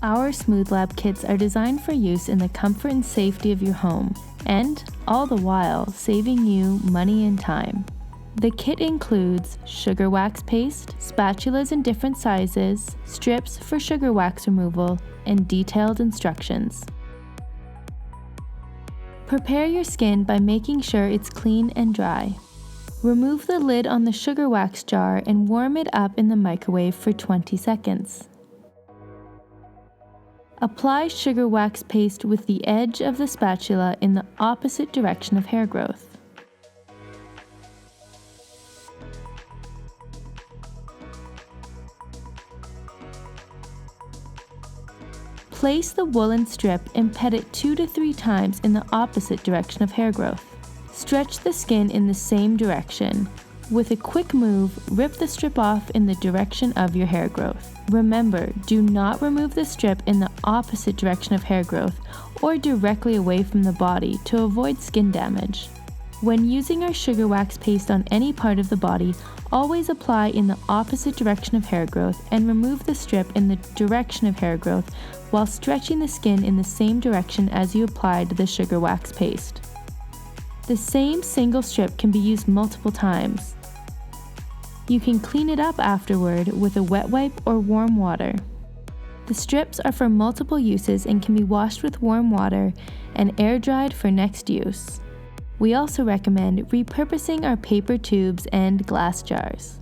Our Smooth Lab kits are designed for use in the comfort and safety of your home, and all the while saving you money and time. The kit includes sugar wax paste, spatulas in different sizes, strips for sugar wax removal, and detailed instructions. Prepare your skin by making sure it's clean and dry. Remove the lid on the sugar wax jar and warm it up in the microwave for 20 seconds. Apply sugar wax paste with the edge of the spatula in the opposite direction of hair growth. Place the woolen strip and pet it 2 to 3 times in the opposite direction of hair growth. Stretch the skin in the same direction. With a quick move, rip the strip off in the direction of your hair growth. Remember, do not remove the strip in the opposite direction of hair growth or directly away from the body to avoid skin damage. When using our sugar wax paste on any part of the body, always apply in the opposite direction of hair growth and remove the strip in the direction of hair growth while stretching the skin in the same direction as you applied the sugar wax paste. The same single strip can be used multiple times. You can clean it up afterward with a wet wipe or warm water. The strips are for multiple uses and can be washed with warm water and air dried for next use. We also recommend repurposing our paper tubes and glass jars.